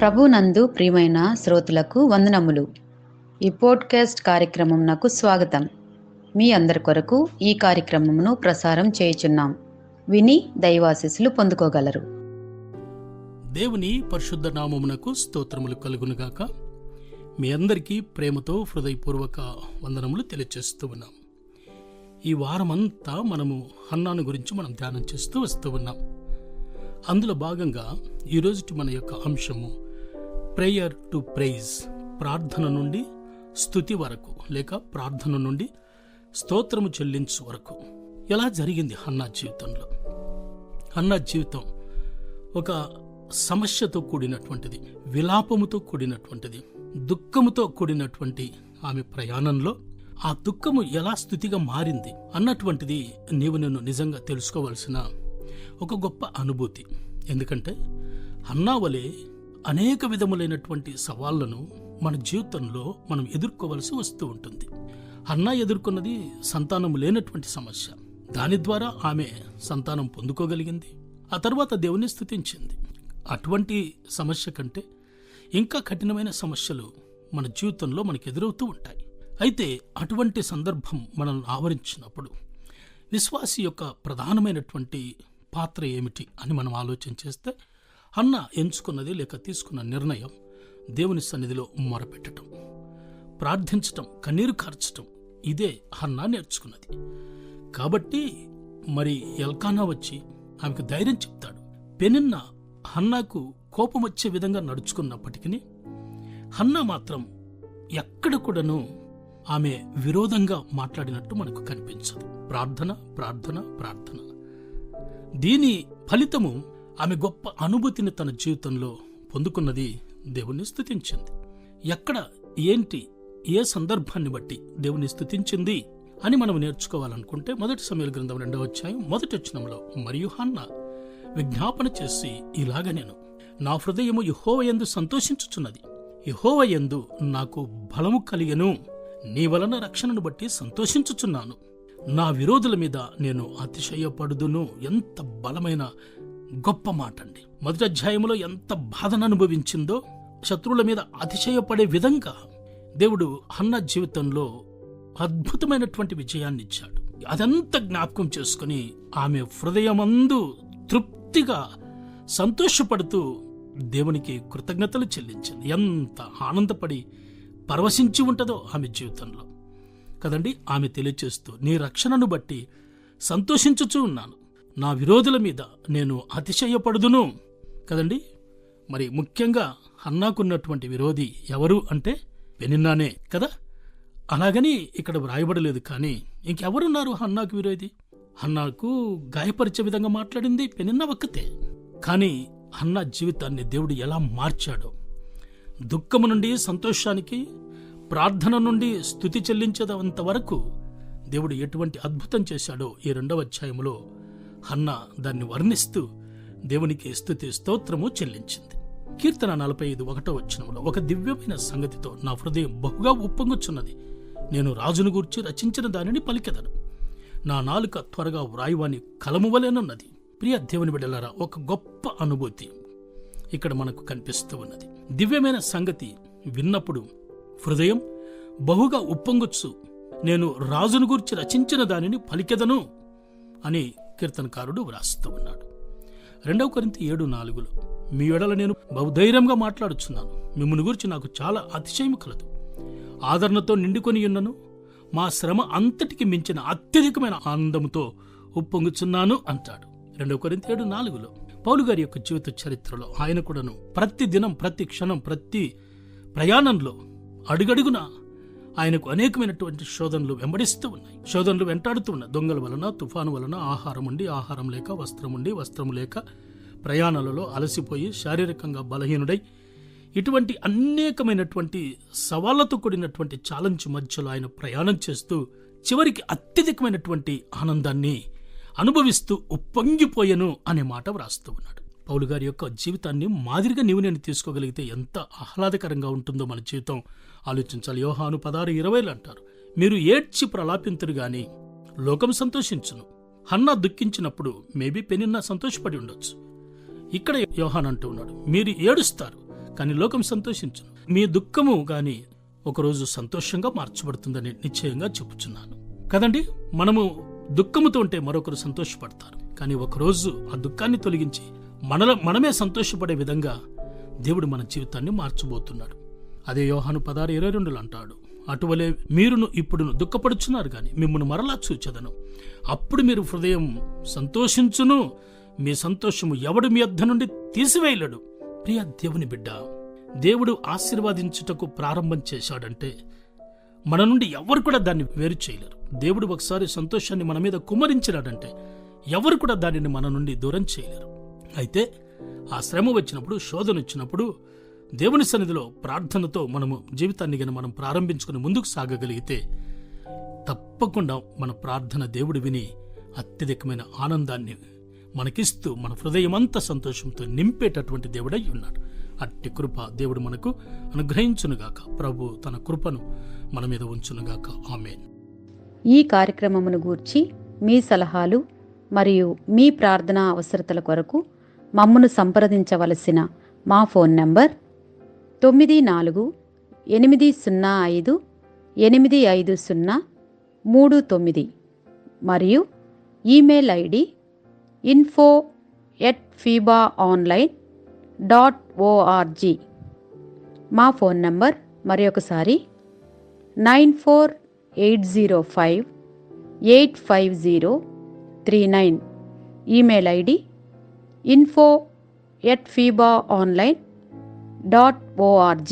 ప్రభునందు ప్రియమైన శ్రోతలకు వందనములు. ఈ పోడ్కాస్ట్ కార్యక్రమం నాకు స్వాగతం. మీ అందరి కొరకు ఈ కార్యక్రమమును ప్రసారం చేయుచున్నాం. విని దైవాశీస్సులు పొందుకోగలరు. దేవుని పరిశుద్ధ నామమునకు స్తోత్రములు కలుగునుగాక. మీ అందరికీ ప్రేమతో హృదయపూర్వక వందనములు తెలియజేస్తూ ఉన్నాం. ఈ వారమంతా మనము హన్నాను గురించి మనం ధ్యానం చేస్తూ వస్తూ ఉన్నాం. అందులో భాగంగా ఈరోజుటి మన యొక్క అంశము ప్రేయర్ టు ప్రైజ్, ప్రార్థన నుండి స్తుతి వరకు, లేక ప్రార్థన నుండి స్తోత్రము చెల్లించు వరకు. ఎలా జరిగింది హన్నా జీవితంలో? హన్నా జీవితం ఒక సమస్యతో కూడినటువంటిది, విలాపముతో కూడినటువంటిది, దుఃఖముతో కూడినటువంటి ఆమె ప్రయాణంలో ఆ దుఃఖము ఎలా స్థుతిగా మారింది అన్నటువంటిది నీవు నేను నిజంగా తెలుసుకోవలసిన ఒక గొప్ప అనుభూతి. ఎందుకంటే హన్నా వలె అనేక విధములైనటువంటి సవాళ్లను మన జీవితంలో మనం ఎదుర్కోవలసి వస్తూ ఉంటుంది. హన్నా ఎదుర్కొన్నది సంతానము లేనటువంటి సమస్య. దాని ద్వారా ఆమె సంతానం పొందుకోగలిగింది. ఆ తర్వాత దేవుని స్తుతించింది. అటువంటి సమస్య కంటే ఇంకా కఠినమైన సమస్యలు మన జీవితంలో మనకు ఎదురవుతూ ఉంటాయి. అయితే అటువంటి సందర్భం మనల్ని ఆవరించినప్పుడు విశ్వాసి యొక్క ప్రధానమైనటువంటి పాత్ర ఏమిటి అని మనం ఆలోచన చేస్తే, హన్నా ఎంచుకున్నది లేక తీసుకున్న నిర్ణయం దేవుని సన్నిధిలో మొరపెట్టడం, ప్రార్థించటం, కన్నీరు కార్చటం. ఇదే హన్నా నేర్చుకున్నది. కాబట్టి మరి ఎల్కానా వచ్చి ఆమెకు ధైర్యం చెప్తాడు. పెనిన్నా హన్నాకు కోపం వచ్చే విధంగా నడుచుకున్నప్పటికీ హన్నా మాత్రం ఎక్కడ కూడాను ఆమె విరోధంగా మాట్లాడినట్టు మనకు కనిపించదు. ప్రార్థన, ప్రార్థన, ప్రార్థన. దీని ఫలితము ఆమె గొప్ప అనుభూతిని తన జీవితంలో పొందుకున్నది. దేవుణ్ణి స్తుతించింది. ఎక్కడ, ఏంటి, ఏ సందర్భాన్ని బట్టి దేవుని స్తుతించింది అని మనం నేర్చుకోవాలనుకుంటే 1 సమూయేలు గ్రంథం 2వ అధ్యాయం 1వ వచనంలో, మరియు హన్నా విజ్ఞాపన చేసి ఇలాగ నేను నా హృదయము యెహోవా యందు సంతోషించుచున్నది, యెహోవా యందు నాకు బలము కలిగెను, నీ వలన రక్షణను బట్టి సంతోషించుచున్నాను, నా విరోధుల మీద నేను అతిశయపడుదును. ఎంత బలమైన గొప్ప మాట అండి. 1వ అధ్యాయంలో ఎంత బాధను అనుభవించిందో, శత్రువుల మీద అతిశయపడే విధంగా దేవుడు హన్నా జీవితంలో అద్భుతమైనటువంటి విజయాన్ని ఇచ్చాడు. అదంతా జ్ఞాపకం చేసుకుని ఆమె హృదయమందు తృప్తిగా సంతోషపడుతూ దేవునికి కృతజ్ఞతలు చెల్లించింది. ఎంత ఆనందపడి పరవశించి ఉంటుందో ఆమె జీవితంలో కదండి. ఆమె తెలియచేస్తూ, నీ రక్షణను బట్టి సంతోషించుచూ ఉన్నాను, నా విరోధుల మీద నేను అతిశయపడుదును కదండి. మరి ముఖ్యంగా హన్నాకున్నటువంటి విరోధి ఎవరు అంటే పెనిన్నానే కదా. అలాగని ఇక్కడ వ్రాయబడలేదు. కానీ ఇంకెవరున్నారు హన్నాకు విరోధి? హన్నాకు గాయపరిచే విధంగా మాట్లాడింది పెనిన్నా ఒక్కతే. కానీ హన్నా జీవితాన్ని దేవుడు ఎలా మార్చాడో, దుఃఖము నుండి సంతోషానికి, ప్రార్థన నుండి స్తుతి చెల్లించేంత వరకు దేవుడు ఎటువంటి అద్భుతం చేశాడో ఈ 2వ అధ్యాయంలో హన్నా దాన్ని వర్ణిస్తూ దేవునికి స్తుతి స్తోత్రము చెల్లించింది. కీర్తన 45:1వ వచనంలో, ఒక దివ్యమైన సంగతితో నా హృదయం బహుగా ఉప్పొంగుచున్నది, నేను రాజును గూర్చి రచించిన దానిని పలికెదను, నా నాలుక త్వరగా వ్రాయువాని కలము వలెనున్నది. ప్రియ దేవుని బిడ్డలారా, ఒక గొప్ప అనుభూతి ఇక్కడ మనకు కనిపిస్తూ ఉన్నది. దివ్యమైన సంగతి విన్నప్పుడు హృదయం బహుగా ఉప్పొంగుచు, నేను రాజును గూర్చి రచించిన దానిని పలికెదను అని కీర్తనకారుడు వ్రాస్తూ ఉన్నాడు. 2 కొరింథీ 7:4, మీ ఎడల నేను బహుధైర్యంగా మాట్లాడుచున్నాను, మిమ్మును గూర్చి నాకు చాలా అతిశయము కలదు, ఆదరణతో నిండుకొని ఉన్నను, మా శ్రమ అంతటికి మించిన అత్యధికమైన ఆనందముతో ఉప్పొంగుచున్నాను అంటాడు. 2 కొరింథీ 7:4 పౌలు గారి యొక్క జీవిత చరిత్రలో ఆయన కూడాను ప్రతి దినం, ప్రతి క్షణం, ప్రతి ప్రయాణంలో అడుగడుగున ఆయనకు అనేకమైనటువంటి శోధనలు వెంబడిస్తూ ఉన్నాయి. శోధనలు వెంటాడుతూ ఉన్నాయి. దొంగల వలన, తుఫాను వలన, ఆహారం ఉండి ఆహారం లేక, వస్త్రము లేక, ప్రయాణాలలో అలసిపోయి శారీరకంగా బలహీనుడై, ఇటువంటి అనేకమైనటువంటి సవాళ్లతో కూడినటువంటి ఛాలెంజ్ మధ్యలో ఆయన ప్రయాణం చేస్తూ చివరికి అత్యధికమైనటువంటి ఆనందాన్ని అనుభవిస్తూ ఉప్పొంగిపోయెను అనే మాట వ్రాస్తూ ఉన్నాడు. పౌలు గారి యొక్క జీవితాన్ని మాదిరిగా నీవు నేను తీసుకోగలిగితే ఎంత ఆహ్లాదకరంగా ఉంటుందో మన జీవితం ఆలోచించాలి. యోహాను 16:20 అంటారు, మీరు ఏడ్చి ప్రలాపింతురు గాని లోకం సంతోషించును. హన్నా దుఃఖించినప్పుడు మేబీ పెనిన్నా సంతోషపడి ఉండొచ్చు. ఇక్కడ యోహాన్ అంటూ ఉన్నాడు, మీరు ఏడుస్తారు కానీ లోకం సంతోషించును. మీ దుఃఖము కానీ ఒకరోజు సంతోషంగా మార్చబడుతుందని నిశ్చయంగా చెప్పుచున్నాను కదండి. మనము దుఃఖముతో ఉంటే మరొకరు సంతోషపడతారు, కానీ ఒకరోజు ఆ దుఃఖాన్ని తొలగించి మనమే సంతోషపడే విధంగా దేవుడు మన జీవితాన్ని మార్చబోతున్నాడు. అదే యోహాను 16:22 అంటాడు, అటువలే మీరును ఇప్పుడును దుఃఖపడుచున్నారు గాని మిమ్మల్ని మరలా చూచెదను, అప్పుడు మీరు హృదయం సంతోషించును, మీ సంతోషము ఎవడు మీ యొద్ద నుండి తీసివేయలేడు. ప్రియ దేవుని బిడ్డ, దేవుడు ఆశీర్వదించుటకు ప్రారంభం చేశాడంటే మన నుండి ఎవరు కూడా దాన్ని వేరు చేయలేరు. దేవుడు ఒకసారి సంతోషాన్ని మన మీద కుమ్మరించినాడంటే ఎవరు కూడా దానిని మన నుండి దూరం చేయలేరు. అయితే ఆ శ్రమ వచ్చినప్పుడు, శోధన వచ్చినప్పుడు దేవుని సన్నిధిలో ప్రార్థనతో మనము జీవితాన్ని గన మనం ప్రారంభించుకుని ముందుకు సాగగలిగితే తప్పకుండా మన ప్రార్థన దేవుడు విని అత్యధికమైన ఆనందాన్ని మనకిస్తూ మన హృదయమంతా సంతోషంతో నింపేటటువంటి దేవుడై ఉన్నాడు. అట్టి కృప దేవుడు మనకు అనుగ్రహించునుగాక. ప్రభు తన కృపను మన మీద ఉంచునుగాక. ఆమేన్. ఈ కార్యక్రమమును గూర్చి మీ సలహాలు మరియు మీ ప్రార్థనా అవసరతల కొరకు మమ్మను సంప్రదించవలసిన మా ఫోన్ నంబర్ 9484585039 మరియు ఈమెయిల్ ఐడి info@fibaonline.org. మా ఫోన్ నంబర్ మరొకసారి 9480585039. Email ID info@fibaonline.org.